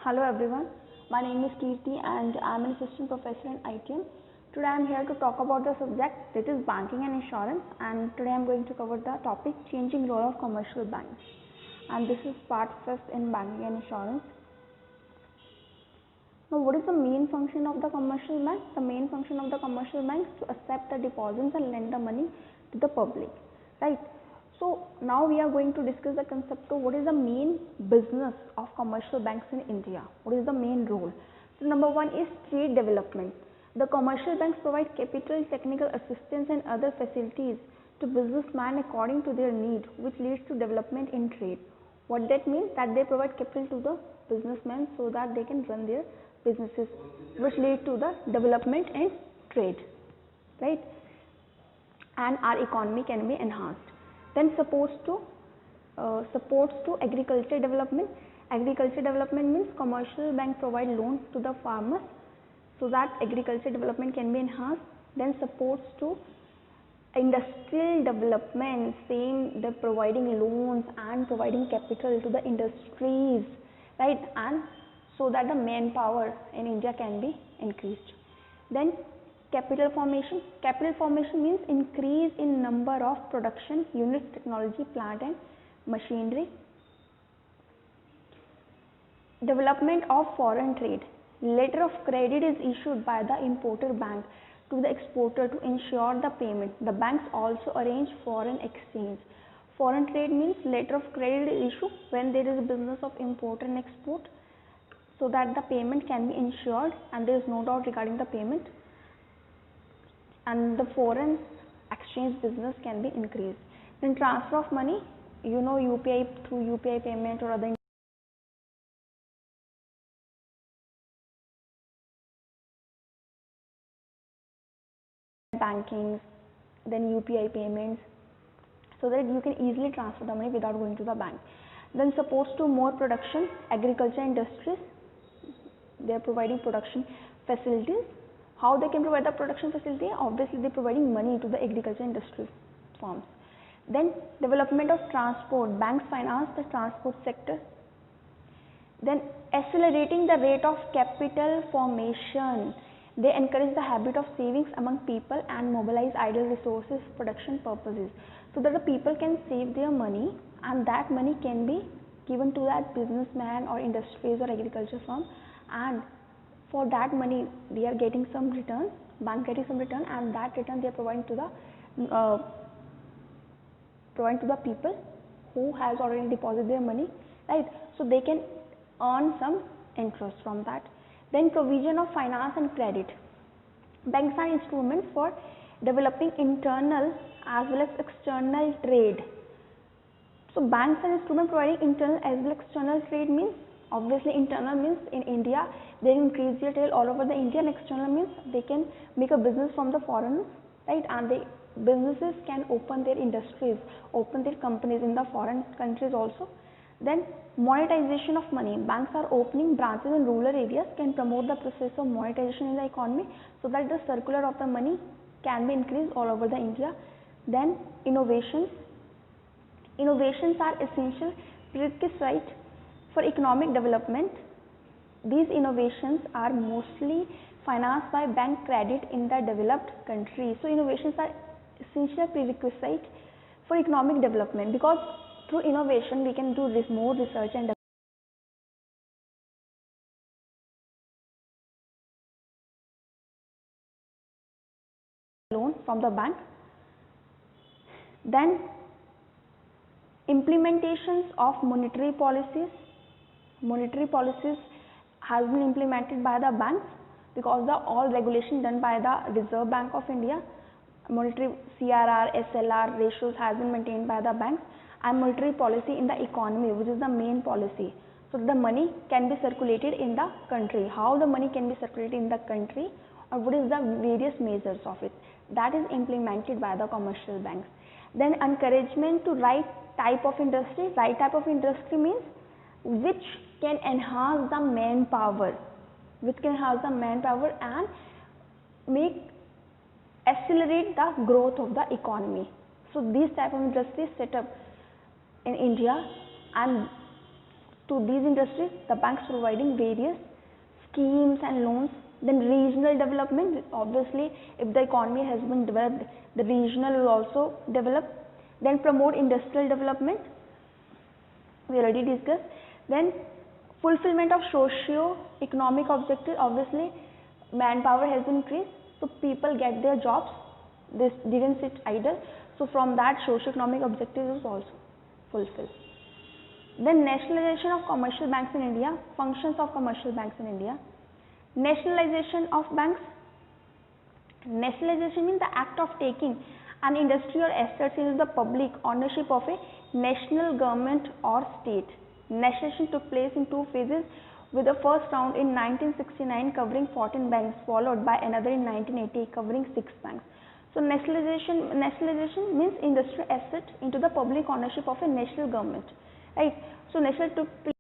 Hello everyone, my name is Kirti and I am an assistant professor in ITM. Today I am here to talk about the subject that is banking and insurance, and today I am going to cover the topic changing role of commercial banks, and this is part first in banking and insurance. Now what is the main function of the commercial bank? The main function of the commercial bank is to accept the deposits and lend the money to the public, right? So now we are going to discuss the concept of what is the main business of commercial banks in India. What is the main role? So number one is trade development. The commercial banks provide capital, technical assistance and other facilities to businessmen according to their need, which leads to development in trade. What that means? That they provide capital to the businessmen so that they can run their businesses, which lead to the development in trade, right? And our economy can be enhanced. Then supports to agriculture development. Agriculture development means commercial bank provide loans to the farmers so that agriculture development can be enhanced. Then supports to industrial development, saying they're providing loans and providing capital to the industries, right? And so that the manpower in India can be increased. Then capital formation. Capital formation means increase in number of production units, technology, plant and machinery. Development of foreign trade. Letter of credit is issued by the importer bank to the exporter to ensure the payment. The banks also arrange foreign exchange. Foreign trade means letter of credit is issued when there is a business of import and export, so that the payment can be ensured and there is no doubt regarding the payment, and the foreign exchange business can be increased. Then transfer of money, you know, UPI, through UPI payment or other banking, then UPI payments, so that you can easily transfer the money without going to the bank. Then supports to more production, agriculture industries, they are providing production facilities. How they can provide the production facility? Obviously they are providing money to the agriculture industry firms. Then development of transport, banks finance the transport sector. Then accelerating the rate of capital formation, they encourage the habit of savings among people and mobilize idle resources for production purposes, so that the people can save their money and that money can be given to that businessman or industries or agriculture firm, and for that money they are getting some return, bank getting some return, and that return they are providing to the people who has already deposited their money, right? So they can earn some interest from that. Then provision of finance and credit. Banks are instruments for developing internal as well as external trade. So banks are instruments providing internal as well as external trade means, obviously internal means in India they increase their trade all over the India, and external means they can make a business from the foreigners, right? And the businesses can open their industries, open their companies in the foreign countries also. Then monetization of money. Banks are opening branches in rural areas, can promote the process of monetization in the economy so that the circular of the money can be increased all over the India. Then innovations. Innovations are essential prerequisite for economic development. These innovations are mostly financed by bank credit in the developed countries. So innovations are essential prerequisite for economic development, because through innovation we can do more research and loan from the bank. Then implementations of monetary policies. Monetary policies has been implemented by the banks because the all regulation done by the Reserve Bank of India. Monetary CRR, SLR ratios has been maintained by the banks, and monetary policy in the economy, which is the main policy. So the money can be circulated in the country. How the money can be circulated in the country, or what is the various measures of it, that is implemented by the commercial banks. Then encouragement to right type of industry. Right type of industry means which can enhance the manpower, and accelerate the growth of the economy. So these type of industries set up in India, and to these industries, the banks providing various schemes and loans. Then regional development, obviously if the economy has been developed, the regional will also develop. Then promote industrial development, we already discussed. Then fulfillment of socio-economic objectives, obviously manpower has increased, so people get their jobs, this didn't sit idle, so from that socio-economic objectives is also fulfilled. Then nationalization of commercial banks in India, functions of commercial banks in India. Nationalization of banks. Nationalization means the act of taking an industry or assets into the public ownership of a national government or state. Nationalization took place in two phases, with the first round in 1969 covering 14 banks, followed by another in 1980 covering 6 banks. So nationalization means industry asset into the public ownership of a national government, right? So national took place.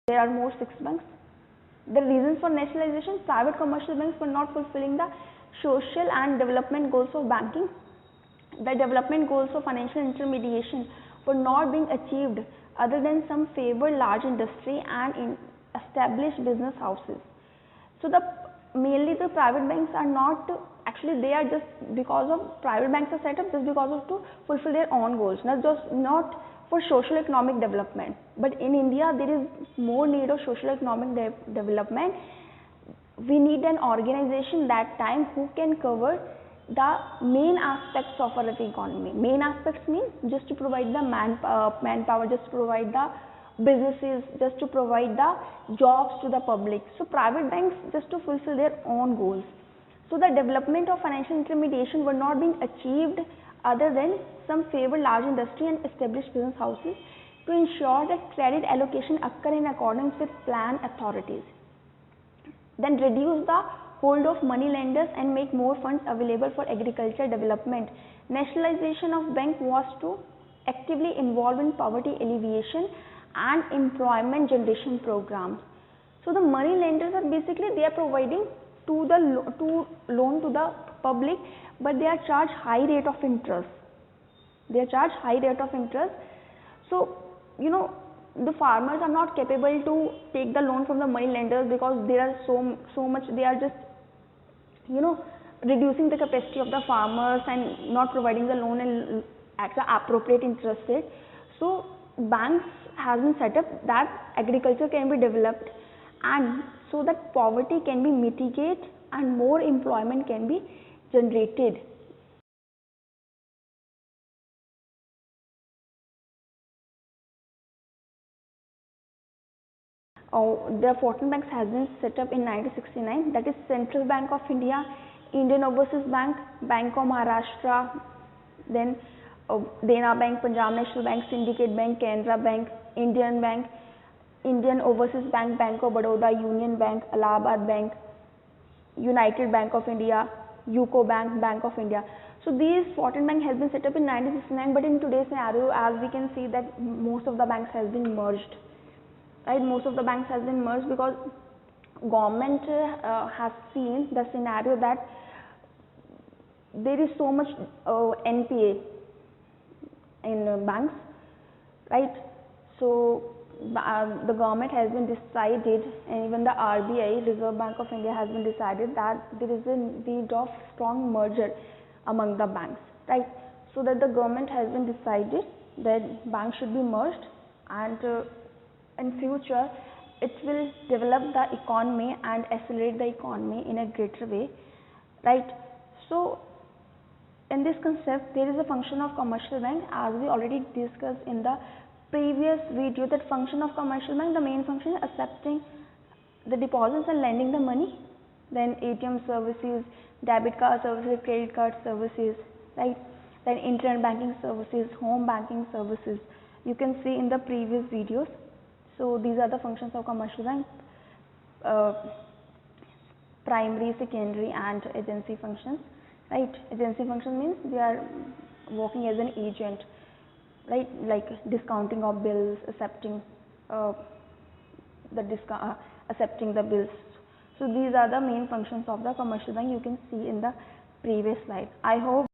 There are more 6 banks. The reasons for nationalization: private commercial banks were not fulfilling the social and development goals of banking. The development goals of financial intermediation were not being achieved other than some favored large industry and established business houses. So mainly the private banks are not, actually they are just, because of private banks are set up just because of to fulfill their own goals, not for social economic development. But in India there is more need of social economic development. We need an organization that time who can cover the main aspects of our economy. Main aspects means just to provide the manpower, just to provide the businesses, just to provide the jobs to the public. So private banks just to fulfill their own goals. So the development of financial intermediation were not being achieved other than some favored large industry and established business houses to ensure that credit allocation occur in accordance with plan authorities. Then reduce the hold of money lenders and make more funds available for agriculture development. Nationalization of bank was to actively involve in poverty alleviation and employment generation programs. So the money lenders are basically, they are providing loan to the public, but they are charged high rate of interest. So the farmers are not capable to take the loan from the money lenders because there are so much, they are just reducing the capacity of the farmers and not providing the loan and at the appropriate interest rate. So banks has been set up that agriculture can be developed, and so that poverty can be mitigated and more employment can be generated. The 14 banks has been set up in 1969, that is Central Bank of India, Indian Overseas Bank, Bank of Maharashtra, then Dena Bank, Punjab National Bank, Syndicate Bank, Canara Bank, Indian Bank, Indian Overseas Bank, Bank of Baroda, Union Bank, Allahabad Bank, United Bank of India, UCO Bank, Bank of India. So these 14 banks has been set up in 1969, but in today's scenario, as we can see that most of the banks has been merged. Right, most of the banks has been merged because government has seen the scenario that there is so much NPA in banks, right? So the government has been decided, and even the RBI, Reserve Bank of India, has been decided that there is a need of strong merger among the banks, right? So that the government has been decided that banks should be merged, and in future it will develop the economy and accelerate the economy in a greater way, right? So in this concept there is a function of commercial bank, as we already discussed in the previous video, that function of commercial bank, the main function is accepting the deposits and lending the money, then ATM services, debit card services, credit card services, right? Then internet banking services, home banking services, you can see in the previous videos. So these are the functions of commercial bank: primary, secondary and agency functions, right? Agency function means they are working as an agent, right? Like discounting of bills, accepting accepting the bills. So these are the main functions of the commercial bank, you can see in the previous slide. I hope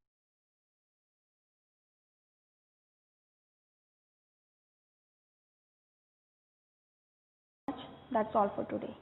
That's all for today.